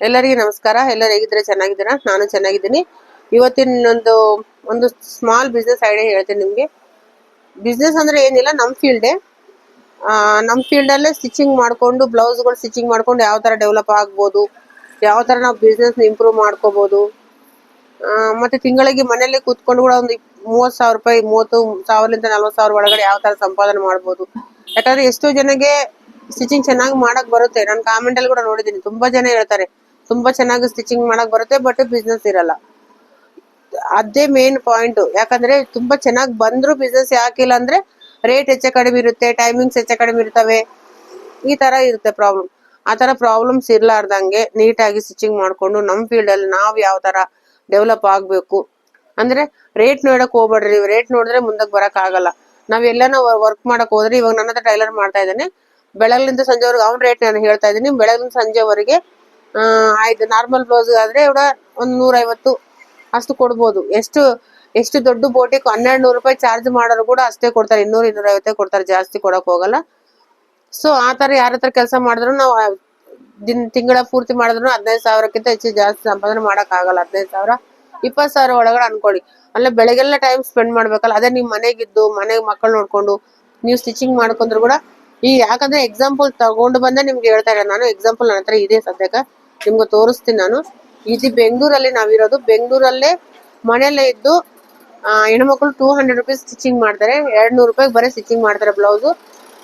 ಎಲ್ಲರಿಗೂ ನಮಸ್ಕಾರ. ಎಲ್ಲರೂ ಹೇಗಿದ್ರೆ ಚೆನ್ನಾಗಿದ್ದೀರಾ? ನಾನು ಚೆನ್ನಾಗಿದ್ದೀನಿ. ಇವತ್ತಿನ ಒಂದು ಸ್ಮಾಲ್ ಬಿಸ್ನೆಸ್ ಐಡಿಯಾ ಹೇಳ್ತೀನಿ ನಿಮಗೆ. ಬಿಸ್ನೆಸ್ ಅಂದ್ರೆ ಏನಿಲ್ಲ, ನಮ್ಮ ಫೀಲ್ಡಲ್ಲೇ ಸ್ಟಿಚಿಂಗ್ ಮಾಡಿಕೊಂಡು ಬ್ಲೌಸ್ಗಳು ಸ್ಟಿಚಿಂಗ್ ಮಾಡ್ಕೊಂಡು ಯಾವ ಥರ ಡೆವಲಪ್ ಆಗ್ಬೋದು, ಯಾವ ಥರ ನಾವು ಬಿಸ್ನೆಸ್ನ ಇಂಪ್ರೂವ್ ಮಾಡ್ಕೋಬೋದು, ಮತ್ತು ತಿಂಗಳಿಗೆ ಮನೆಯಲ್ಲೇ ಕೂತ್ಕೊಂಡು ಕೂಡ ಒಂದು 30,000 ರೂಪಾಯಿ, 30,000ರಿಂದ 40,000 ಒಳಗಡೆ ಯಾವ ಥರ ಸಂಪಾದನೆ ಮಾಡ್ಬೋದು. ಯಾಕಂದರೆ ಎಷ್ಟೋ ಜನಗೆ ಸ್ಟಿಚಿಂಗ್ ಚೆನ್ನಾಗಿ ಮಾಡಕ್ ಬರುತ್ತೆ. ನಾನು ಕಾಮೆಂಟಲ್ಲಿ ಕೂಡ ನೋಡಿದ್ದೀನಿ, ತುಂಬಾ ಜನ ಹೇಳ್ತಾರೆ ತುಂಬಾ ಚೆನ್ನಾಗಿ ಸ್ಟಿಚಿಂಗ್ ಮಾಡಕ್ ಬರುತ್ತೆ, ಬಟ್ ಬಿಸ್ನೆಸ್ ಇರಲ್ಲ. ಅದೇ ಮೇನ್ ಪಾಯಿಂಟ್. ಯಾಕಂದ್ರೆ ತುಂಬಾ ಚೆನ್ನಾಗಿ ಬಂದ್ರು ಬಿಸ್ನೆಸ್ ಯಾಕಿಲ್ಲ ಅಂದ್ರೆ ರೇಟ್ ಹೆಚ್ಚು ಕಡಿಮೆ ಇರುತ್ತೆ, ಟೈಮಿಂಗ್ಸ್ ಹೆಚ್ಚು ಕಡಿಮೆ ಇರ್ತವೆ, ಈ ತರ ಇರುತ್ತೆ ಪ್ರಾಬ್ಲಮ್. ಆ ತರ ಪ್ರಾಬ್ಲಮ್ಸ್ ಇರ್ಲಾರ್ದಂಗೆ ನೀಟಾಗಿ ಸ್ಟಿಚಿಂಗ್ ಮಾಡ್ಕೊಂಡು ನಮ್ಮ ಫೀಲ್ಡ್ ಅಲ್ಲಿ ನಾವು ಯಾವ ತರ ಡೆವಲಪ್ ಆಗ್ಬೇಕು ಅಂದ್ರೆ ರೇಟ್ ನೋಡಕ್ ಹೋಗ್ಬೇಡ್ರಿ. ರೇಟ್ ನೋಡಿದ್ರೆ ಮುಂದಕ್ಕೆ ಬರಕ್ ಆಗಲ್ಲ. ನಾವ್ ಎಲ್ಲಾನ ವರ್ಕ್ ಮಾಡಕ್ ಹೋದ್ರೆ, ಇವಾಗ ನನ್ನ ಹತ್ರ ಟೈಲರ್ ಮಾಡ್ತಾ ಇದ್ದಾನೆ, ಬೆಳಗ್ಲಿಂದ ಸಂಜೆವರೆಗೆ ಅವ್ನ ರೇಟ್ ನಾನು ಹೇಳ್ತಾ ಇದ್ದೀನಿ. ಬೆಳಗ್ಲಿಂದ ಸಂಜೆವರೆಗೆ ಆಯ್ತು. ನಾರ್ಮಲ್ ಬ್ಲೌಸ್ ಆದ್ರೆ ಒಂದ್ 150 ಅಷ್ಟು ಕೊಡ್ಬೋದು. ಎಷ್ಟು ದೊಡ್ಡ ಬೋಟಿಗೆ 1200 ರೂಪಾಯಿ ಚಾರ್ಜ್ ಮಾಡೋರು ಕೂಡ ಅಷ್ಟೇ ಕೊಡ್ತಾರೆ, 200-250 ಕೊಡ್ತಾರೆ, ಜಾಸ್ತಿ ಕೊಡಕ್ ಹೋಗಲ್ಲ. ಸೊ ಆ ತರ ಯಾರ ಹತ್ರ ಕೆಲಸ ಮಾಡಿದ್ರು ನಾವು ತಿಂಗಳ ಪೂರ್ತಿ ಮಾಡಿದ್ರು 15,000ಕ್ಕಿಂತ ಹೆಚ್ಚು ಜಾಸ್ತಿ ಸಂಪಾದನೆ ಮಾಡಕ್ ಆಗಲ್ಲ. 15,000 20,000 ಒಳಗಡೆ ಅನ್ಕೊಳ್ಳಿ. ಅಲ್ಲೇ ಬೆಳಗ್ಗೆಲ್ಲ ಟೈಮ್ ಸ್ಪೆಂಡ್ ಮಾಡ್ಬೇಕಲ್ಲ. ಅದೇ ನಿಮ್ ಮನೆಗಿದ್ದು ಮನೆಗೆ ಮಕ್ಕಳು ನೋಡ್ಕೊಂಡು ನೀವು ಸ್ಟಿಚಿಂಗ್ ಮಾಡ್ಕೊಂಡ್ರು ಕೂಡ ಯಾಕಂದ್ರೆ ಎಕ್ಸಾಂಪಲ್ ತಗೊಂಡು ಬಂದೆ ನಿಮ್ಗೆ ಹೇಳ್ತಾ ಇರೋದು ನಾನು. ಎಕ್ಸಾಂಪಲ್ ನನ್ನ ಹತ್ರ ಇದೆ ಸದ್ಯಕ್ಕೆ, ನಿಮ್ಗೆ ತೋರಿಸ್ತೀನಿ ನಾನು. ಇದು ಬೆಂಗಳೂರಲ್ಲಿ ನಾವಿರೋದು. ಬೆಂಗಳೂರಲ್ಲೇ ಮನೆಯಲ್ಲೇ ಇದ್ದು ಹೆಣ್ಮಕ್ಳು 200 ರೂಪೀಸ್ ಸ್ಟಿಚಿಂಗ್ ಮಾಡ್ತಾರೆ, 200 ರೂಪಾಯಿ ಬರೀ ಸ್ಟಿಚಿಂಗ್ ಮಾಡ್ತಾರೆ ಬ್ಲೌಸು.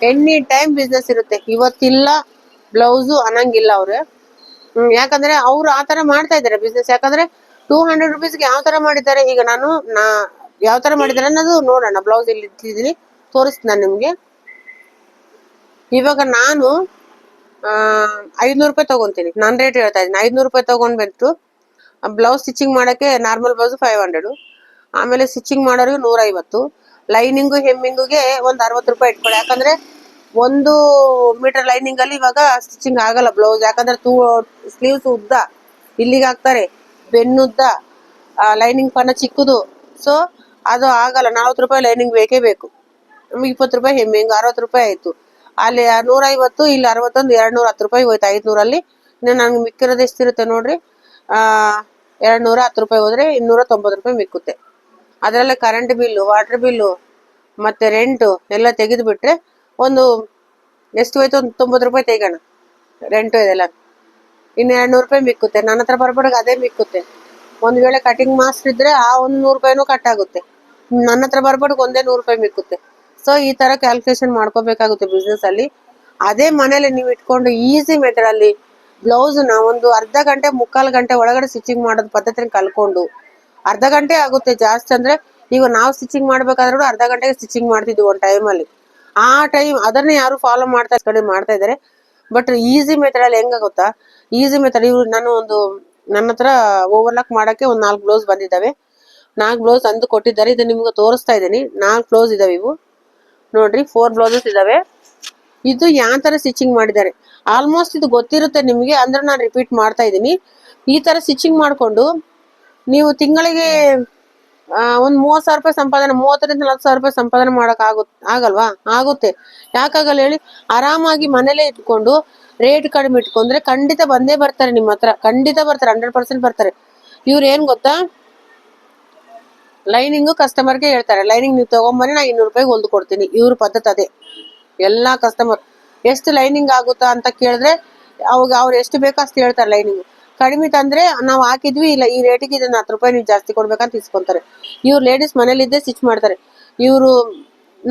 ಎನಿ ಟೈಮ್ ಬಿಸ್ನೆಸ್ ಇರುತ್ತೆ. ಇವತ್ತಿಲ್ಲ ಬ್ಲೌಸು ಅನ್ನಂಗಿಲ್ಲ ಅವ್ರೆ. ಯಾಕಂದ್ರೆ ಅವ್ರು ಆ ತರ ಮಾಡ್ತಾ ಇದಾರೆ ಬಿಸ್ನೆಸ್. ಯಾಕಂದ್ರೆ 200 ರೂಪೀಸ್ಗೆ ಯಾವ ತರ ಮಾಡಿದ್ದಾರೆ, ಈಗ ಯಾವ ತರ ಮಾಡಿದ್ದಾರೆ ಅನ್ನೋದು ನೋಡೋಣ. ಬ್ಲೌಸ್ ಇಲ್ಲಿ ಇಟ್ಟಿದ್ದೀನಿ, ತೋರಿಸ್ತೀನಿ ನಾನು ನಿಮ್ಗೆ. ಇವಾಗ ನಾನು 500 ರೂಪಾಯಿ ತಗೊಂತೀನಿ. ನಾನು ರೇಟ್ ಹೇಳ್ತಾ ಇದ್ದೀನಿ. 500 ರೂಪಾಯಿ ತಗೊಂಡ್ಬಿಟ್ಟು ಬ್ಲೌಸ್ ಸ್ಟಿಚಿಂಗ್ ಮಾಡಕ್ಕೆ ನಾರ್ಮಲ್ ಬ್ಲೌಸ್ 500, ಆಮೇಲೆ ಸ್ಟಿಚಿಂಗ್ ಮಾಡೋರಿಗೆ 150, ಲೈನಿಂಗು ಹೆಮ್ಮಿಂಗುಗೆ ಒಂದು 60 ರೂಪಾಯಿ ಇಟ್ಕೊಳ್ಳಿ. ಯಾಕಂದ್ರೆ 1 ಮೀಟರ್ ಲೈನಿಂಗ್ ಅಲ್ಲಿ ಇವಾಗ ಸ್ಟಿಚಿಂಗ್ ಆಗಲ್ಲ ಬ್ಲೌಸ್. ಯಾಕಂದ್ರೆ ಸ್ಲೀವ್ಸ್ ಉದ್ದ ಇಲ್ಲಿಗೆ ಹಾಕ್ತಾರೆ, ಬೆನ್ನುದ್ದ, ಲೈನಿಂಗ್ ಪನ್ನ ಚಿಕ್ಕದು. ಸೊ ಅದು ಆಗಲ್ಲ. 40 ರೂಪಾಯಿ ಲೈನಿಂಗ್ ಬೇಕೇ ಬೇಕು. 20 ರೂಪಾಯಿ ಹೆಮ್ಮಿಂಗ್, 60 ರೂಪಾಯಿ ಆಯ್ತು. ಅಲ್ಲಿ 150, ಇಲ್ಲಿ 61, 210 ರೂಪಾಯಿ ಹೋಯ್ತು. 500ಅಲ್ಲಿ ನಂಗೆ ಮಿಕ್ಕಿರೋದು ಎಷ್ಟಿರುತ್ತೆ ನೋಡ್ರಿ, 210 ರೂಪಾಯಿ ಹೋದ್ರೆ 290 ರೂಪಾಯಿ ಮಿಕ್ಕುತ್ತೆ. ಅದರಲ್ಲೇ ಕರೆಂಟ್ ಬಿಲ್ಲು, ವಾಟರ್ ಬಿಲ್ಲು ಮತ್ತೆ ರೆಂಟು ಎಲ್ಲ ತೆಗೆದು ಬಿಟ್ರೆ ಒಂದು ಎಷ್ಟು ಹೋಯ್ತು, ಒಂದು 90 ರೂಪಾಯಿ ತೆಗೋಣ ರೆಂಟು ಇದೆಲ್ಲ. ಇನ್ನು 200 ರೂಪಾಯಿ ಮಿಕ್ಕುತ್ತೆ. ನನ್ನ ಹತ್ರ ಬರ್ಬಾರ್ದು ಅದೇ ಮಿಕ್ಕುತ್ತೆ. ಒಂದ್ ವೇಳೆ ಕಟಿಂಗ್ ಮಾಸ್ಟರ್ ಇದ್ರೆ ಆ ಒಂದು 100 ರೂಪಾಯಿನೂ ಕಟ್ ಆಗುತ್ತೆ. ನನ್ನ ಹತ್ರ ಬರ್ಬಾರ್ದು ಒಂದೇ 100 ರೂಪಾಯಿ ಮಿಕ್ಕುತ್ತೆ. ಸೊ ಈ ತರ ಕ್ಯಾಲ್ಕುಲೇಷನ್ ಮಾಡ್ಕೋಬೇಕಾಗುತ್ತೆ ಬಿಸ್ನೆಸ್ ಅಲ್ಲಿ. ಅದೇ ಮನೇಲಿ ನೀವು ಇಟ್ಕೊಂಡು ಈಸಿ ಮೆಥಡ್ ಅಲ್ಲಿ ಬ್ಲೌಸ್ ನ ಒಂದು ಅರ್ಧ ಗಂಟೆ 3/4 ಗಂಟೆ ಒಳಗಡೆ ಸ್ಟಿಚಿಂಗ್ ಮಾಡೋದು ಪದ್ಧತಿನ ಕಲ್ಕೊಂಡು, ಅರ್ಧ ಗಂಟೆ ಆಗುತ್ತೆ ಜಾಸ್ತಿ ಅಂದ್ರೆ. ಈಗ ನಾವು ಸ್ಟಿಚಿಂಗ್ ಮಾಡ್ಬೇಕಾದ್ರೂ ಅರ್ಧ ಗಂಟೆಗೆ ಸ್ಟಿಚಿಂಗ್ ಮಾಡ್ತಿದ್ವಿ ಒಂದು ಟೈಮಲ್ಲಿ. ಆ ಟೈಮ್ ಅದನ್ನ ಯಾರು ಫಾಲೋ ಮಾಡ್ತಾ ಇದ್ದಾರೆ. ಬಟ್ ಈಸಿ ಮೆಥಡ್ ಅಲ್ಲಿ ಹೆಂಗಾಗುತ್ತಾ, ಈಸಿ ಮೆಥಡ್ ನನ್ನ ಹತ್ರ ಓವರ್ಲಾಕ್ ಮಾಡಕ್ಕೆ ಒಂದು 4 ಬ್ಲೌಸ್ ಬಂದಿದ್ದಾವೆ. 4 ಬ್ಲೌಸ್ ಅಂದು ಕೊಟ್ಟಿದ್ದಾರೆ. ಇದು ನಿಮ್ಗೆ ತೋರಿಸ್ತಾ ಇದ್ದೀನಿ. 4 ಬ್ಲೌಸ್ ಇದಾವೆ ಇವು ನೋಡ್ರಿ. 4 ಬ್ಲೌಸಸ್ ಇದಾವೆ. ಇದು ಯಾವ ತರ ಸ್ಟಿಚಿಂಗ್ ಮಾಡಿದ್ದಾರೆ ಆಲ್ಮೋಸ್ಟ್ ಇದು ಗೊತ್ತಿರುತ್ತೆ ನಿಮ್ಗೆ, ಅಂದ್ರೆ ನಾನು ರಿಪೀಟ್ ಮಾಡ್ತಾ ಇದ್ದೀನಿ. ಈ ತರ ಸ್ಟಿಚಿಂಗ್ ಮಾಡ್ಕೊಂಡು ನೀವು ತಿಂಗಳಿಗೆ ಒಂದ್ 30,000 ರೂಪಾಯಿ ಸಂಪಾದನೆ, 30,000-40,000 ರೂಪಾಯಿ ಸಂಪಾದನೆ ಮಾಡಕ್ ಆಗಲ್ವಾ? ಆಗುತ್ತೆ. ಯಾಕಾಗಲ್ಲ ಹೇಳಿ? ಆರಾಮಾಗಿ ಮನೇಲೆ ಇಟ್ಕೊಂಡು ರೇಟ್ ಕಡಿಮೆ ಇಟ್ಕೊಂಡ್ರೆ ಖಂಡಿತ ಬಂದೇ ಬರ್ತಾರೆ ನಿಮ್ಮ ಹತ್ರ. ಖಂಡಿತ ಬರ್ತಾರೆ, 100% ಬರ್ತಾರೆ. ಇವ್ರು ಏನ್ ಗೊತ್ತಾ, ಲೈನಿಂಗು ಕಸ್ಟಮರ್ಗೆ ಹೇಳ್ತಾರೆ, ಲೈನಿಂಗ್ ನೀವು ತಗೊಂಬನ್ನಿ, ನಾ 200 ರೂಪಾಯಿಗೆ ಹೊಲ್ದು ಕೊಡ್ತೀನಿ. ಇವ್ರ ಪದ್ಧತಿ ಅದೇ. ಎಲ್ಲಾ ಕಸ್ಟಮರ್ ಎಷ್ಟು ಲೈನಿಂಗ್ ಆಗುತ್ತಾ ಅಂತ ಕೇಳಿದ್ರೆ ಅವಾಗ ಅವ್ರು ಎಷ್ಟು ಬೇಕೋ ಅಷ್ಟು ಹೇಳ್ತಾರೆ. ಲೈನಿಂಗ್ ಕಡಿಮೆ ತಂದ್ರೆ ನಾವು ಹಾಕಿದ್ವಿ, ಇಲ್ಲ ಈ ರೇಟಿಗೆ ಇದನ್ನ 10 ರೂಪಾಯಿ ನೀವು ಜಾಸ್ತಿ ಕೊಡ್ಬೇಕಂತ ಇಸ್ಕೊಂತಾರೆ. ಇವ್ರು ಲೇಡೀಸ್ ಮನೇಲಿದ್ದೇ ಸ್ಟಿಚ್ ಮಾಡ್ತಾರೆ. ಇವರು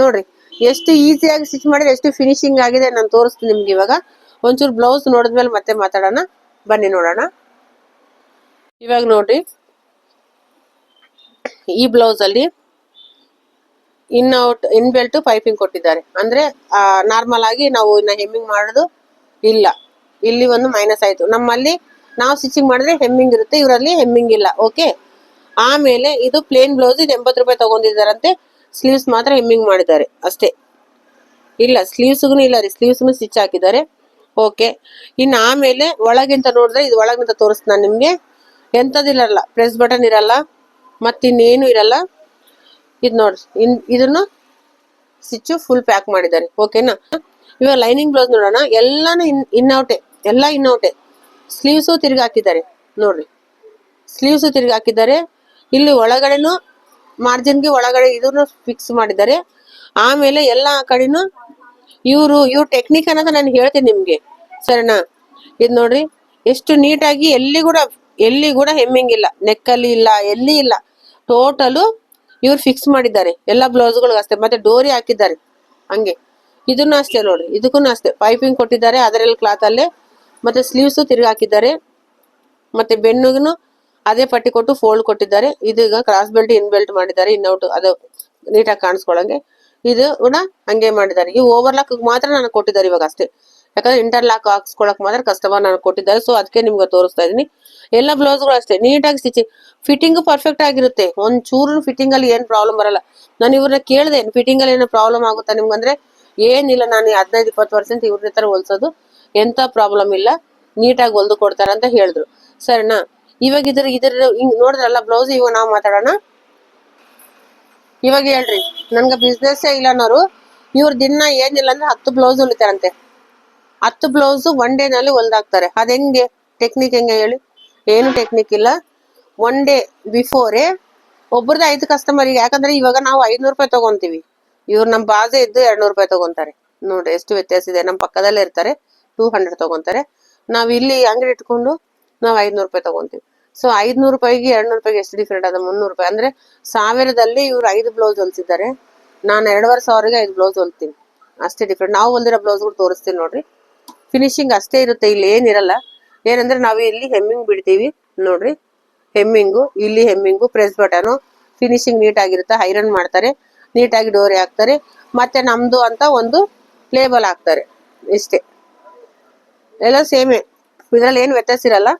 ನೋಡ್ರಿ ಎಷ್ಟು ಈಸಿಯಾಗಿ ಸ್ಟಿಚ್ ಮಾಡಿದ್ರೆ ಎಷ್ಟು ಫಿನಿಶಿಂಗ್ ಆಗಿದೆ ನಾನು ತೋರಿಸ್ತೀನಿ ನಿಮ್ಗೆ. ಇವಾಗ ಒಂಚೂರು ಬ್ಲೌಸ್ ನೋಡಿದ್ಮೇಲೆ ಮತ್ತೆ ಮಾತಾಡೋಣ, ಬನ್ನಿ ನೋಡೋಣ. ಇವಾಗ ನೋಡ್ರಿ, ಈ ಬ್ಲೌಸ್ ಅಲ್ಲಿ ಇನ್ ಬೆಲ್ಟ್ ಪೈಪಿಂಗ್ ಕೊಟ್ಟಿದ್ದಾರೆ. ಅಂದ್ರೆ ನಾರ್ಮಲ್ ಆಗಿ ನಾವು ಇನ್ನ ಹೆಮ್ಮಿಂಗ್ ಮಾಡೋದು ಇಲ್ಲ. ಇಲ್ಲಿ ಒಂದು ಮೈನಸ್ ಆಯ್ತು. ನಮ್ಮಲ್ಲಿ ನಾವು ಸ್ಟಿಚಿಂಗ್ ಮಾಡಿದ್ರೆ ಹೆಮ್ಮಿಂಗ್ ಇರುತ್ತೆ, ಇವರಲ್ಲಿ ಹೆಮ್ಮಿಂಗ್ ಇಲ್ಲ. ಓಕೆ. ಆಮೇಲೆ ಇದು ಪ್ಲೇನ್ ಬ್ಲೌಸ್, ಇದು 80 ರೂಪಾಯಿ ತಗೊಂಡಿದ್ದಾರಂತೆ. ಸ್ಲೀವ್ಸ್ ಮಾತ್ರ ಹೆಮ್ಮಿಂಗ್ ಮಾಡಿದ್ದಾರೆ ಅಷ್ಟೇ. ಇಲ್ಲ ಸ್ಲೀವ್ಸ್ಗೂ ಇಲ್ಲ ರೀ, ಸ್ಲೀವ್ಸ್ಗೂ ಸ್ಟಿಚ್ ಹಾಕಿದ್ದಾರೆ. ಓಕೆ. ಇನ್ನು ಆಮೇಲೆ ಒಳಗಿಂತ ನೋಡಿದ್ರೆ, ಇದು ಒಳಗಿಂತ ತೋರಿಸ್ತೀನಿ ನಾನು ನಿಮ್ಗೆ. ಎಂಥದಿರಲ್ಲ, ಪ್ರೆಸ್ ಬಟನ್ ಇರಲ್ಲ, ಮತ್ತಿನ್ನೇನು ಇರಲ್ಲ. ಇದು ನೋಡ್ರಿ, ಇದನ್ನು ಸ್ಟಿಚ್ ಫುಲ್ ಪ್ಯಾಕ್ ಮಾಡಿದ್ದಾರೆ. ಓಕೆನಾ. ಇವಾಗ ಲೈನಿಂಗ್ ಬ್ಲೌಸ್ ನೋಡೋಣ. ಎಲ್ಲಾನು ಇನ್ಔಟೆ, ಎಲ್ಲ ಇನ್ಔಟೆ. ಸ್ಲೀವ್ಸು ತಿರ್ಗಿ ಹಾಕಿದ್ದಾರೆ ನೋಡ್ರಿ, ಸ್ಲೀವ್ಸು ತಿರ್ಗಿ ಹಾಕಿದ್ದಾರೆ. ಇಲ್ಲಿ ಒಳಗಡೆನು ಮಾರ್ಜಿನ್ಗೆ ಒಳಗಡೆ ಇದನ್ನು ಫಿಕ್ಸ್ ಮಾಡಿದ್ದಾರೆ. ಆಮೇಲೆ ಎಲ್ಲ ಕಡೆನು ಇವ್ರ ಟೆಕ್ನಿಕ್ ಅನ್ನೋದು ನಾನು ಹೇಳ್ತೀನಿ ನಿಮ್ಗೆ, ಸರಿನಾ? ಇದು ನೋಡ್ರಿ ಎಷ್ಟು ನೀಟಾಗಿ, ಎಲ್ಲಿ ಕೂಡ ಹೆಮ್ಮಿಂಗ್ ಇಲ್ಲ, ನೆಕ್ಕಲ್ಲಿ ಇಲ್ಲ, ಎಲ್ಲಿ ಇಲ್ಲ, ಟೋಟಲು ಇವ್ರು ಫಿಕ್ಸ್ ಮಾಡಿದ್ದಾರೆ ಎಲ್ಲ ಬ್ಲೌಸ್ಗಳು ಅಷ್ಟೇ. ಮತ್ತೆ ಡೋರಿ ಹಾಕಿದ್ದಾರೆ ಹಂಗೆ. ಇದನ್ನು ಅಷ್ಟೇ ನೋಡಿ, ಇದಕ್ಕೂ ಅಷ್ಟೇ ಪೈಪಿಂಗ್ ಕೊಟ್ಟಿದ್ದಾರೆ ಅದರಲ್ಲಿ ಕ್ಲಾತ್ ಅಲ್ಲೇ. ಮತ್ತೆ ಸ್ಲೀವ್ಸ್ ತಿರ್ಗಿ ಹಾಕಿದ್ದಾರೆ. ಮತ್ತೆ ಬೆನ್ನುಗೂ ಅದೇ ಪಟ್ಟಿ ಕೊಟ್ಟು ಫೋಲ್ಡ್ ಕೊಟ್ಟಿದ್ದಾರೆ. ಇದೀಗ ಕ್ರಾಸ್ ಬೆಲ್ಟ್ ಇನ್ ಬೆಲ್ಟ್ ಮಾಡಿದ್ದಾರೆ, ಇನ್ನೌಟ್ ಅದು ನೀಟಾಗಿ ಕಾಣಿಸ್ಕೊಳಂಗೆ. ಇದು ಕೂಡ ಹಂಗೆ ಮಾಡಿದ್ದಾರೆ. ಈ ಓವರ್ಲಾಕ್ ಮಾತ್ರ ನನಗೆ ಕೊಟ್ಟಿದ್ದಾರೆ ಇವಾಗ ಅಷ್ಟೇ, ಯಾಕಂದ್ರೆ ಇಂಟರ್ಲಾಕ್ ಹಾಕ್ಸ್ಕೊಳಕ್ ಮಾತ್ರ ಕಸ್ಟಮರ್ ನನಗೆ ಕೊಟ್ಟಿದ್ದಾರೆ. ಸೊ ಅದಕ್ಕೆ ನಿಮ್ಗೆ ತೋರಿಸ್ತಾ ಇದೀನಿ. ಎಲ್ಲ ಬ್ಲೌಸ್ಗಳು ಅಷ್ಟೇ ನೀಟಾಗಿ ಸ್ಟಿಚಿಂಗ್, ಫಿಟ್ಟಿಂಗ್ ಪರ್ಫೆಕ್ಟ್ ಆಗಿರುತ್ತೆ. ಒಂದ್ ಚೂರು ಫಿಟ್ಟಿಂಗ್ ಅಲ್ಲಿ ಏನ್ ಪ್ರಾಬ್ಲಮ್ ಬರಲ್ಲ. ನಾನು ಇವ್ರನ್ನ ಕೇಳಿದೆ ಫಿಟ್ಟಿಂಗ್ ಅಲ್ಲಿ ಏನೋ ಪ್ರಾಬ್ಲಮ್ ಆಗುತ್ತಾ ನಿಮ್ಗಂದ್ರೆ ಏನಿಲ್ಲ, ನಾನು 15-20% ಇವ್ರ ತರ ಹೊಲ್ಸೋದು, ಎಂತ ಪ್ರಾಬ್ಲಮ್ ಇಲ್ಲ, ನೀಟಾಗಿ ಹೊಲ್ದು ಕೊಡ್ತಾರ ಅಂತ ಹೇಳಿದ್ರು. ಸರಿನಾ? ಇವಾಗ ಇದ್ರ ಹಿಂಗ್ ನೋಡಿದ್ರಲ್ಲ ಬ್ಲೌಸ್. ಇವಾಗ ನಾವು ಮಾತಾಡೋಣ. ಇವಾಗ ಹೇಳ್ರಿ, ನನ್ಗೆ ಬಿಸ್ನೆಸ್ ಇಲ್ಲ ಅನ್ನೋರು ಇವ್ರ ದಿನ ಏನಿಲ್ಲ ಅಂದ್ರೆ 10 ಬ್ಲೌಸ್ ಹೊಲಿತಾರಂತೆ. 10 ಬ್ಲೌಸ್ ಒನ್ ಡೇ ನಲ್ಲಿ ಹೊಲ್ದಾಕ್ತಾರೆ. ಅದ್ ಹೆಂಗೆ ಟೆಕ್ನಿಕ್ ಹೆಂಗೆ ಹೇಳಿ? ಏನು ಟೆಕ್ನಿಕ್ ಇಲ್ಲ. ಒನ್ ಡೇ ಬಿಫೋರೇ ಒಬ್ರದ್ದು 5 ಕಸ್ಟಮರ್ಗೆ, ಯಾಕಂದ್ರೆ ಇವಾಗ ನಾವು 500 ರೂಪಾಯಿ ತಗೊಂತೀವಿ, ಇವ್ರು ನಮ್ ಬಾಜೆ ಇದ್ದು 200 ರೂಪಾಯಿ ತಗೊಂತಾರೆ. ನೋಡ್ರಿ ಎಷ್ಟು ವ್ಯತ್ಯಾಸ ಇದೆ. ನಮ್ ಪಕ್ಕದಲ್ಲೇ ಇರ್ತಾರೆ, 200 ತಗೊಂತಾರೆ. ನಾವ್ ಇಲ್ಲಿ ಅಂಗಡಿ ಇಟ್ಕೊಂಡು ನಾವ್ 500 ರೂಪಾಯಿ ತಗೊಂತೀವಿ. ಸೊ 500 ರೂಪಾಯಿಗೆ 200 ರೂಪಾಯಿಗೆ ಎಷ್ಟು ಡಿಫ್ರೆಂಟ್ ಅದ? 300 ರೂಪಾಯಿ ಅಂದ್ರೆ 1000ದಲ್ಲಿ ಇವ್ರು 5 ಬ್ಲೌಸ್ ಹೊಲ್ಸಿದ್ದಾರೆ. ನಾನು 2500ಗೆ 5 ಬ್ಲೌಸ್ ಹೊಲ್ತೀನಿ, ಅಷ್ಟೇ ಡಿಫ್ರೆಂಟ್. ನಾವು ಹೊಲ್ದಿರೋ ಬ್ಲೌಸ್ಗಳು ತೋರಿಸ್ತೀನಿ ನೋಡ್ರಿ. ಫಿನಿಶಿಂಗ್ ಅಷ್ಟೇ ಇರುತ್ತೆ, ಇಲ್ಲಿ ಏನಿರಲ್ಲ. ಏನಂದ್ರೆ ನಾವು ಇಲ್ಲಿ ಹೆಮ್ಮಿಂಗ್ ಬಿಡ್ತೀವಿ ನೋಡ್ರಿ, ಹೆಮ್ಮಿಂಗು, ಇಲ್ಲಿ ಹೆಮ್ಮಿಂಗು, ಪ್ರೆಸ್ ಬಟನು, ಫಿನಿಶಿಂಗ್ ನೀಟ್ ಆಗಿರುತ್ತೆ. ಐರನ್ ಮಾಡ್ತಾರೆ, ನೀಟಾಗಿ ಡೋರಿ ಹಾಕ್ತಾರೆ, ಮತ್ತೆ ನಮ್ದು ಅಂತ ಒಂದು ಲೇಬಲ್ ಹಾಕ್ತಾರೆ. ಇಷ್ಟೇ, ಎಲ್ಲ ಸೇಮೆ, ಇದ್ರಲ್ಲಿ ಏನು ವ್ಯತ್ಯಾಸ ಇರಲ್ಲ.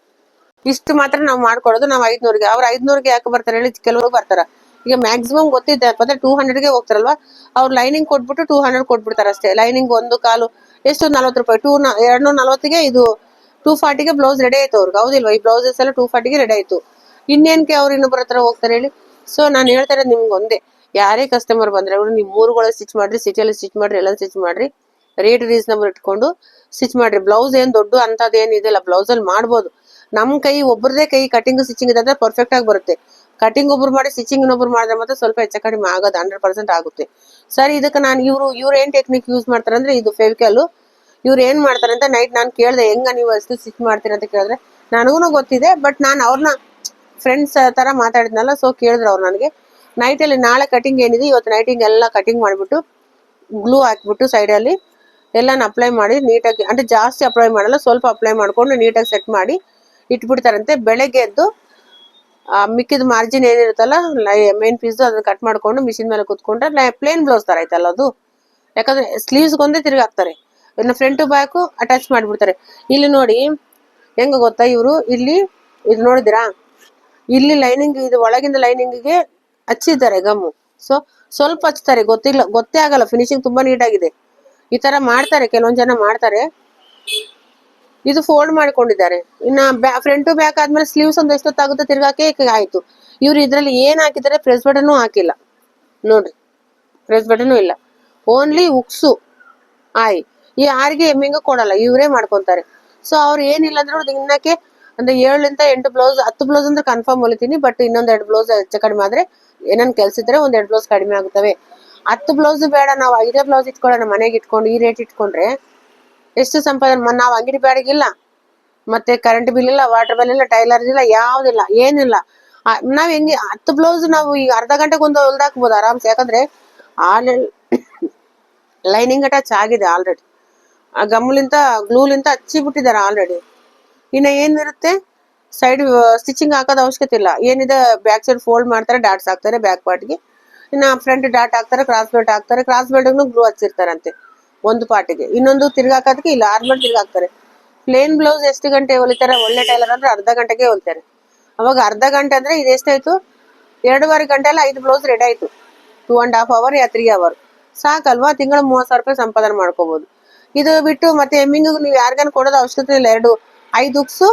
ಇಷ್ಟು ಮಾತ್ರ ನಾವು ಮಾಡ್ಕೊಡೋದು. ನಾವು 500ಗೆ, ಅವ್ರು 500ಗೆ ಯಾಕೆ ಬರ್ತಾರೆ ಹೇಳಿ? ಕೆಲವರು ಬರ್ತಾರ, ಈಗ ಮ್ಯಾಕ್ಸಿಮಮ್ ಗೊತ್ತಿದ್ದೆ ಅಂದ್ರೆ 200ಗೆ ಹೋಗ್ತಾರಲ್ವಾ, ಅವ್ರು ಲೈನಿಂಗ್ ಕೊಟ್ಬಿಟ್ಟು 200 ಕೊಟ್ಬಿಡ್ತಾರೆ ಅಷ್ಟೇ. ಲೈನಿಂಗ್ ಒಂದು ಕಾಲು ಎಷ್ಟು 40 ರೂಪಾಯಿ, 240ಗೆ ಇದು 240ಗೆ ಬ್ಲೌಸ್ ರೆಡಿ ಆಯ್ತು ಅವ್ರಿಗೆ, ಹೌದಿಲ್ವಾ? ಈ ಬ್ಲೌಸಸ್ ಎಲ್ಲ 240ಗೆ ರೆಡಿ ಆಯ್ತು. ಇನ್ನೇನ್ಕೆ ಅವ್ರು ಇನ್ನೊಬ್ಬರ ಹತ್ರ ಹೋಗ್ತಾರೆ ಹೇಳಿ? ಸೊ ನಾನು ಹೇಳ್ತಾ ಇರೋದು ನಿಮ್ಗೆ ಒಂದೇ, ಯಾರೇ ಕಸ್ಟಮರ್ ಬಂದ್ರೆ ಅವರು ನೀವು 3 ಸ್ಟಿಚ್ ಮಾಡ್ರಿ, ಸಿಟಿಯಲ್ಲಿ ಸ್ಟಿಚ್ ಮಾಡ್ರಿ, ಎಲ್ಲ ಸ್ಟಿಚ್ ಮಾಡ್ರಿ, ರೇಟ್ ರೀಸನಬಲ್ ಇಟ್ಕೊಂಡು ಸ್ಟಿಚ್ ಮಾಡ್ರಿ. ಬ್ಲೌಸ್ ಏನ್ ದೊಡ್ಡ ಅಂತದ್ ಏನ್ ಇದೆಲ್ಲ, ಬ್ಲೌಸ್ ಅಲ್ಲಿ ಮಾಡ್ಬೋದು. ನಮ್ ಕೈ ಒಬ್ಬರದೇ ಕೈ ಕಟಿಂಗ್ ಸ್ಟಿಚಿಂಗ್ ಇದ್ರೆ ಪರ್ಫೆಕ್ಟ್ ಆಗಿ ಬರುತ್ತೆ. ಕಟಿಂಗ್ ಒಬ್ರು ಮಾಡಿ ಸ್ಟಿಚಿಂಗ್ ಇನ್ನೊಬ್ರು ಮಾಡಿದ್ರೆ ಮಾತ್ರ ಸ್ವಲ್ಪ ಹೆಚ್ಚು ಕಡಿಮೆ ಆಗೋದು 100% ಆಗುತ್ತೆ. ಸರಿ, ಇದಕ್ಕೆ ನಾನು ಇವ್ರು ಏನ್ ಟೆಕ್ನಿಕ್ ಯೂಸ್ ಮಾಡ್ತಾರೆ ಅಂದ್ರೆ, ಇದು ಫೆವಿಕಲ್. ಇವ್ರು ಏನ್ ಮಾಡ್ತಾರೆ ಅಂತ ನೈಟ್ ನಾನು ಕೇಳಿದೆ, ಹೆಂಗ ನೀವು ಅಷ್ಟು ಸ್ಟಿಚ್ ಮಾಡ್ತೀರ ಅಂತ ಕೇಳಿದ್ರೆ, ನನಗೂ ಗೊತ್ತಿದೆ, ಬಟ್ ನಾನು ಅವ್ರನ್ನ ಫ್ರೆಂಡ್ಸ್ ತರ ಮಾತಾಡಿದ್ನಲ್ಲ, ಸೊ ಕೇಳಿದ್ರು ಅವ್ರು ನನಗೆ. ನೈಟ್ ಅಲ್ಲಿ ನಾಳೆ ಕಟಿಂಗ್ ಏನಿದೆ, ಇವತ್ತು ನೈಟಿಂಗ್ ಎಲ್ಲ ಕಟಿಂಗ್ ಮಾಡಿಬಿಟ್ಟು ಗ್ಲೂ ಹಾಕ್ಬಿಟ್ಟು ಸೈಡಲ್ಲಿ ಎಲ್ಲಾನು ಅಪ್ಲೈ ಮಾಡಿ ನೀಟಾಗಿ, ಅಂದ್ರೆ ಜಾಸ್ತಿ ಅಪ್ಲೈ ಮಾಡಲ್ಲ, ಸ್ವಲ್ಪ ಅಪ್ಲೈ ಮಾಡ್ಕೊಂಡು ನೀಟಾಗಿ ಸೆಟ್ ಮಾಡಿ ಇಟ್ಬಿಡ್ತಾರಂತೆ. ಬೆಳಗ್ಗೆ ಎದ್ದು ಮಿಕ್ಕಿದ ಮಾರ್ಜಿನ್ ಏನಿರುತ್ತಲ್ಲ ಮೇನ್ ಪೀಸ್, ಅದನ್ನ ಕಟ್ ಮಾಡ್ಕೊಂಡು ಮಿಷಿನ್ ಮೇಲೆ ಕುತ್ಕೊಂಡ್ರೆ ಪ್ಲೇನ್ ಬ್ಲೌಸ್ ತರ ಆಯ್ತಲ್ಲ ಅದು. ಯಾಕಂದ್ರೆ ಸ್ಲೀವ್ಸ್ ಒಂದೇ ತಿರುಗಿ ಹಾಕ್ತಾರೆ, ಇನ್ನು ಫ್ರಂಟ್ ಟು ಬ್ಯಾಕ್ ಅಟ್ಯಾಚ್ ಮಾಡ್ಬಿಡ್ತಾರೆ. ಇಲ್ಲಿ ನೋಡಿ ಹೆಂಗ ಗೊತ್ತಾ, ಇವರು ಇಲ್ಲಿ ಇದು ನೋಡಿದಿರಾ, ಇಲ್ಲಿ ಲೈನಿಂಗ್, ಇದು ಒಳಗಿಂದ ಲೈನಿಂಗ್ಗೆ ಹಚ್ಚಿದ್ದಾರೆ ಗಮ್ಮು. ಸೊ ಸ್ವಲ್ಪ ಹಚ್ತಾರೆ, ಗೊತ್ತೇ ಆಗಲ್ಲ. ಫಿನಿಶಿಂಗ್ ತುಂಬಾ ನೀಟಾಗಿದೆ. ಈ ತರ ಮಾಡ್ತಾರೆ, ಕೆಲವೊಂದ್ ಜನ ಮಾಡ್ತಾರೆ. ಇದು ಫೋಲ್ಡ್ ಮಾಡ್ಕೊಂಡಿದ್ದಾರೆ. ಇನ್ನ ಫ್ರಂಟ್ ಟು ಬ್ಯಾಕ್ ಆದ್ಮೇಲೆ ಸ್ಲೀವ್ಸ್ ಒಂದು ಎಷ್ಟೊತ್ತಾಗುತ್ತೆ ತಿರ್ಗಾಕೆ ಆಯ್ತು. ಇವ್ರು ಇದ್ರಲ್ಲಿ ಏನ್ ಹಾಕಿದ್ದಾರೆ, ಪ್ರೆಸ್ ಬಟನ್ ಹಾಕಿಲ್ಲ ನೋಡ್ರಿ, ಪ್ರೆಸ್ ಬಟನ್ ಇಲ್ಲ, ಓನ್ಲಿ ಉಕ್ಸು ಆಯ್. ಈ ಯಾರಿಗೆ ಹೆಮ್ಮಿಂಗ ಕೊಡಲ್ಲ, ಇವರೇ ಮಾಡ್ಕೊಂತಾರೆ. ಸೊ ಅವ್ರು ಏನಿಲ್ಲ ಅಂದ್ರೆ ದಿನಕ್ಕೆ ಅಂದ್ರೆ 7 ಬ್ಲೌಸ್ 10 ಬ್ಲೌಸ್ ಅಂದ್ರೆ ಕನ್ಫರ್ಮ್ ಹೊಲಿತೀನಿ. ಬಟ್ ಇನ್ನೊಂದ್ 2 ಬ್ಲೌಸ್ ಹೆಚ್ಚು ಕಡಿಮೆ ಆದ್ರೆ, ಏನನ್ ಕೆಲ್ಸ ಇದ್ರೆ 1-2 ಬ್ಲೌಸ್ ಕಡಿಮೆ ಆಗುತ್ತವೆ. 10 ಬ್ಲೌಸ್ ಬೇಡ, ನಾವು 5 ಬ್ಲೌಸ್ ಇಟ್ಕೊಳ್ಳೋಣ ಮನೆಗೆ ಇಟ್ಕೊಂಡು. ಈ ರೇಟ್ ಇಟ್ಕೊಂಡ್ರೆ ಎಷ್ಟು ಸಂಪಾದನೆ? ನಾವು ಅಂಗಡಿ ಬಾಡಿಗಿಲ್ಲ, ಮತ್ತೆ ಕರೆಂಟ್ ಬಿಲ್ ಇಲ್ಲ, ವಾಟರ್ ಬಿಲ್ ಇಲ್ಲ, ಟೈಲರ್ ಇಲ್ಲ, ಯಾವ್ದಿಲ್ಲ, ಏನಿಲ್ಲ. ನಾವ್ ಹೆಂಗೆ 10 ಬ್ಲೌಸ್ ನಾವು ಈಗ ಅರ್ಧ ಗಂಟೆಗೆ ಒಂದು ಹೊಲ್ದಾಕ್ಬೋದು ಆರಾಮ್ಸೆ. ಯಾಕಂದ್ರೆ ಆಲ್ರೆಡಿ ಲೈನಿಂಗ್ ಅಟ್ಯಾಚ್ ಆಗಿದೆ ಆಲ್ರೆಡಿ, ಆ ಗಮ್ಲಿಂತ ಗ್ಲೂಲಿಂತ ಹಚ್ಚಿ ಬಿಟ್ಟಿದ್ದಾರೆ ಆಲ್ರೆಡಿ. ಇನ್ನ ಏನಿರುತ್ತೆ, ಸೈಡ್ ಸ್ಟಿಚಿಂಗ್ ಹಾಕೋದು ಅವಶ್ಯಕತೆ ಇಲ್ಲ. ಏನಿದೆ ಬ್ಯಾಕ್ ಸೈಡ್ ಫೋಲ್ಡ್ ಮಾಡ್ತಾರೆ, ಡಾಟ್ಸ್ ಹಾಕ್ತಾರೆ ಬ್ಯಾಕ್ ಪಾರ್ಟ್ಗೆ. ಇನ್ನ ಫ್ರಂಟ್ ಡಾಟ್ ಹಾಕ್ತಾರೆ, ಕ್ರಾಸ್ ಬೆಲ್ಟ್ ಹಾಕ್ತಾರೆ. ಕ್ರಾಸ್ ಬೆಲ್ಟ್ಗೂ ಗ್ಲೂ ಹಚ್ಚಿರ್ತಾರಂತೆ ಒಂದು ಪಾರ್ಟಿಗೆ, ಇನ್ನೊಂದು ತಿರ್ಗಾಕೋದಕ್ಕೆ ಇಲ್ಲ 6 ಬೆಲ್ಟ್ ತಿರ್ಗಾಕ್ತಾರೆ. ಪ್ಲೇನ್ ಬ್ಲೌಸ್ ಎಷ್ಟು ಗಂಟೆ ಹೊಲಿತಾರೆ ಒಳ್ಳೆ ಟೈಲರ್ ಅಂದ್ರೆ? ಅರ್ಧ ಗಂಟೆಗೆ ಹೊಲಿತಾರೆ. ಅವಾಗ ಅರ್ಧ ಗಂಟೆ ಅಂದ್ರೆ ಇದು ಎಷ್ಟಾಯ್ತು? 2.5 ಗಂಟೆ ಎಲ್ಲ 5 ಬ್ಲೌಸ್ ರೆಡಿ ಆಯ್ತು. 2.5 hour ಯಾ 3 hour ಸಾಕಲ್ವಾ? ತಿಂಗಳ 30,000 ರೂಪಾಯಿ ಸಂಪಾದನೆ ಮಾಡ್ಕೋಬಹುದು. ಇದು ಬಿಟ್ಟು ಮತ್ತೆ ಹೆಮ್ಮಿಂಗ್ ನೀವು ಯಾರಿಗಾನ ಕೊಡೋದು ಅವಶ್ಯಕತೆ ಇಲ್ಲ. 5 ಉಕ್ಸು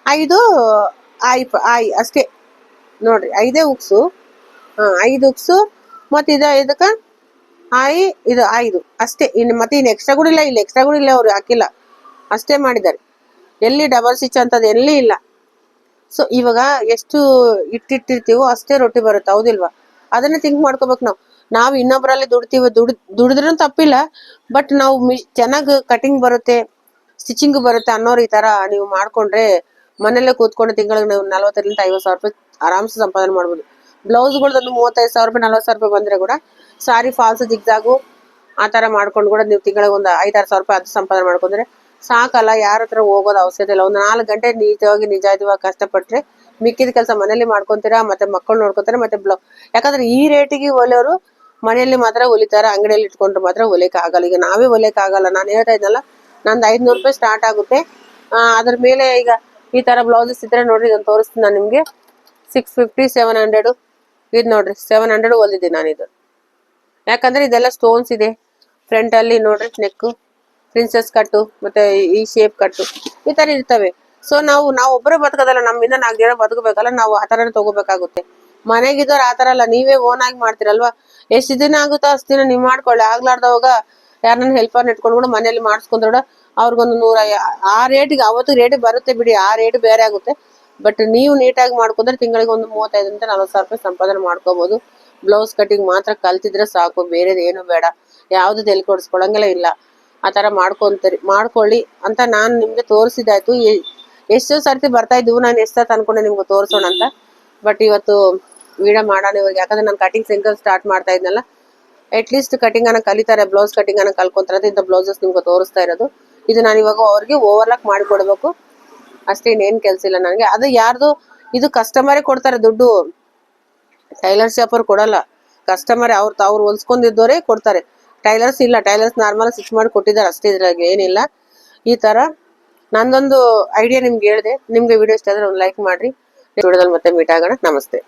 5 ಆಯ್ ಅಷ್ಟೇ ನೋಡ್ರಿ, 5 ಉಕ್ಸು, 5 ಉಕ್ಸು ಮತ್ತೆ ಇದಕ್ಕ ಇದು 5 ಅಷ್ಟೇ. ಇನ್ನು ಮತ್ತೆ ಇನ್ನು ಎಕ್ಸ್ಟ್ರಾ ಕೂಡ ಇಲ್ಲ, ಇಲ್ಲಿ ಎಕ್ಸ್ಟ್ರಾ ಕೂಡ ಇಲ್ಲ, ಅವ್ರು ಹಾಕಿಲ್ಲ, ಅಷ್ಟೇ ಮಾಡಿದ್ದಾರೆ. ಎಲ್ಲಿ ಡಬಲ್ ಸ್ಟಿಚ್ ಅಂತದ್ ಎಲ್ಲಿ ಇಲ್ಲ. ಸೊ ಇವಾಗ ಎಷ್ಟು ಇಟ್ಟಿರ್ತೀವೋ ಅಷ್ಟೇ ರೊಟ್ಟಿ ಬರುತ್ತೆ, ಹೌದಿಲ್ವಾ? ಅದನ್ನ ಥಿಂಕ್ ಮಾಡ್ಕೋಬೇಕು ನಾವು ಇನ್ನೊಬ್ರಲ್ಲಿ ದುಡಿದ್ರೂ ತಪ್ಪಿಲ್ಲ, ಬಟ್ ನಾವು ಚೆನ್ನಾಗಿ ಕಟಿಂಗ್ ಬರುತ್ತೆ, ಸ್ಟಿಚಿಂಗ್ ಬರುತ್ತೆ ಅನ್ನೋರು ಈ ತರ ನೀವು ಮಾಡ್ಕೊಂಡ್ರೆ ಮನೆಯಲ್ಲೇ ಕೂತ್ಕೊಂಡು ತಿಂಗಳಿಗೆ ನೀವು 40,000 50,000 ರೂಪಾಯಿ ಆರಾಮ್ಸೆ ಸಂಪಾದನೆ ಮಾಡ್ಬೋದು. ಬ್ಲೌಸ್ಗಳದ್ದು 35,000 ರೂಪಾಯಿ 40,000 ರೂಪಾಯಿ ಬಂದ್ರೆ ಕೂಡ ಸಾರಿ ಫಾಲ್ಸ್ ಜಿಗ್ಜಾಗು ಆ ತರ ಮಾಡ್ಕೊಂಡು ಕೂಡ ನೀವು ತಿಂಗಳಿಗೆ ಒಂದು 5,000 6,000 ರೂಪಾಯಿ ಅದು ಸಂಪಾದನೆ ಮಾಡ್ಕೊಂಡ್ರೆ ಸಾಕಲ್ಲ. ಯಾರ ಹತ್ರ ಹೋಗೋದು ಅವಶ್ಯಕತೆ ಇಲ್ಲ. ಒಂದು 4 ಗಂಟೆ ನಿಜಾಯಿತವಾಗಿ ಕಷ್ಟಪಟ್ರೆ ಮಿಕ್ಕಿದ ಕೆಲಸ ಮನೇಲಿ ಮಾಡ್ಕೊಂತೀರಾ, ಮತ್ತೆ ಮಕ್ಕಳು ನೋಡ್ಕೊಂತಾರೆ, ಮತ್ತೆ ಯಾಕಂದ್ರೆ ಈ ರೇಟಿಗೆ ಹೊಲಿಯೋರು ಮನೆಯಲ್ಲಿ ಮಾತ್ರ ಹೊಲಿತಾರ, ಅಂಗಡಿಯಲ್ಲಿ ಇಟ್ಕೊಂಡ್ರೆ ಮಾತ್ರ ಹೊಲಿಯಕ್ ಆಗಲ್ಲ. ಈಗ ನಾವೇ ಹೊಲಿಯಕ್ ಆಗಲ್ಲ. ನಾನು ಹೇಳ್ತಾ ಇದ್ನಲ್ಲ, ನಂದು 500 ರೂಪಾಯಿ ಸ್ಟಾರ್ಟ್ ಆಗುತ್ತೆ. ಅದ್ರ ಮೇಲೆ ಈಗ ಈ ತರ ಬ್ಲೌಸಸ್ ಇದ್ರೆ ನೋಡ್ರಿ, ಇದನ್ನು ತೋರಿಸ್ತೀನಿ ನಾನು ನಿಮ್ಗೆ. 650 700 ಇದು ನೋಡ್ರಿ, 700 ಹೊಲಿದ್ದೀನಿ ನಾನು ಇದು. ಯಾಕಂದ್ರೆ ಇದೆಲ್ಲ ಸ್ಟೋನ್ಸ್ ಇದೆ ಫ್ರಂಟ್ ಅಲ್ಲಿ ನೋಡ್ರಿ, ನೆಕ್ ಪ್ರಿನ್ಸೆಸ್ ಕಟ್ಟು, ಮತ್ತೆ ಈ ಶೇಪ್ ಕಟ್ಟು ಈ ತರ ಇರ್ತವೆ. ಸೊ ನಾವು ಒಬ್ಬರೇ ಬದುಕೋದಲ್ಲ, ನಮ್ಮಿಂದ 4 ಜನ ಬದುಕಬೇಕಲ್ಲ, ನಾವು ಆ ತರನೇ ತಗೋಬೇಕಾಗುತ್ತೆ. ಮನೆಗಿದ್ದವ್ರು ಆ ತರ ಅಲ್ಲ, ನೀವೇ ಓನ್ ಆಗಿ ಮಾಡ್ತಿರಲ್ವಾ, ಎಷ್ಟು ದಿನ ಆಗುತ್ತೋ ಅಷ್ಟು ದಿನ ನೀವು ಮಾಡ್ಕೊಳ್ಳಿ. ಆಗ್ಲಾರ್ದವಾಗ ಯಾರನ್ನ ಹೆಲ್ಪರ್ನ ಇಟ್ಕೊಂಡು ಕೂಡ ಮನೇಲಿ ಮಾಡಿಸ್ಕೊಂಡ್ರೆ ಅವ್ರಿಗೊಂದು 100 ಆ ರೇಟಿಗೆ ಅವತ್ತು ರೇಟ್ ಬರುತ್ತೆ ಬಿಡಿ, ಆ ರೇಟ್ ಬೇರೆ ಆಗುತ್ತೆ. ಬಟ್ ನೀವು ನೀಟಾಗಿ ಮಾಡ್ಕೊಂಡ್ರೆ ತಿಂಗಳಿಗೆ ಒಂದು 35,000 40,000 ರೂಪಾಯಿ ಸಂಪಾದನೆ ಮಾಡ್ಕೋಬಹುದು. ಬ್ಲೌಸ್ ಕಟಿಂಗ್ ಮಾತ್ರ ಕಲ್ತಿದ್ರೆ ಸಾಕು, ಬೇರೆದು ಏನು ಬೇಡ, ಯಾವ್ದು ತಲೆ ಕೊಡಿಸ್ಕೊಳಂಗೆಲ್ಲ ಇಲ್ಲ. ಆ ತರ ಮಾಡ್ಕೊಳ್ಳಿ ಅಂತ ನಾನು ನಿಮ್ಗೆ ತೋರಿಸಿದಾಯ್ತು. ಎಷ್ಟೋ ಸರ್ತಿ ಬರ್ತಾ ಇದ್ವು, ನಾನು ಎಷ್ಟೊತ್ತು ಅನ್ಕೊಂಡೆ ನಿಮ್ಗೆ ತೋರಿಸೋಣ ಅಂತ. ಬಟ್ ಇವತ್ತು ವಿಡಿಯೋ ಮಾಡೋಣ ಇವಾಗ, ಯಾಕಂದ್ರೆ ನಾನು ಕಟಿಂಗ್ ಸೆಂಟರ್ ಸ್ಟಾರ್ಟ್ ಮಾಡ್ತಾ ಇದ್ನಲ್ಲ, ಅಟ್ಲೀಸ್ಟ್ ಕಟಿಂಗ್ ಅನ್ನ ಕಲಿತಾರೆ, ಬ್ಲೌಸ್ ಕಟಿಂಗ್ ಅನ್ನ ಕಲ್ಕೊಂತಾರೆ. ಇಂಥ ಬ್ಲೌಸಸ್ ನಿಮ್ಗೆ ತೋರಿಸ್ತಾ ಇರೋದು ಇದು. ನಾನು ಇವಾಗ ಅವ್ರಿಗೆ ಓವರ್ಲಾಕ್ ಮಾಡಿ ಕೊಡ್ಬೇಕು ಅಷ್ಟೇ, ಇನ್ನೇನ್ ಕೆಲ್ಸ ಇಲ್ಲ ನನಗೆ. ಅದು ಯಾರ್ದು ಇದು ಕಸ್ಟಮರೇ ಕೊಡ್ತಾರೆ ದುಡ್ಡು, ಟೈಲರ್ ಶಾಪ್ ಅವ್ರು ಕೊಡಲ್ಲ. ಕಸ್ಟಮರ್ ಅವ್ರು ಹೊಲ್ಸ್ಕೊಂಡಿದ್ದವರೇ ಕೊಡ್ತಾರೆ. ಟೈಲರ್ಸ್ ಇಲ್ಲ, ಟೈಲರ್ಸ್ ನಾರ್ಮಲ್ ಸ್ಟಿಚ್ ಮಾಡಿ ಕೊಟ್ಟಿದ್ದಾರೆ ಅಷ್ಟೇ, ಇದ್ರಾಗ ಏನಿಲ್ಲ. ಈ ತರ ನಂದೊಂದು ಐಡಿಯಾ ನಿಮ್ಗೆ ಹೇಳಿದೆ. ನಿಮ್ಗೆ ವಿಡಿಯೋ ಇಷ್ಟ ಆದ್ರೆ ಒಂದು ಲೈಕ್ ಮಾಡ್ರಿ. ವಿಡಿಯೋದಲ್ಲಿ ಮತ್ತೆ ಮೀಟ್ ಆಗೋಣ. ನಮಸ್ತೆ.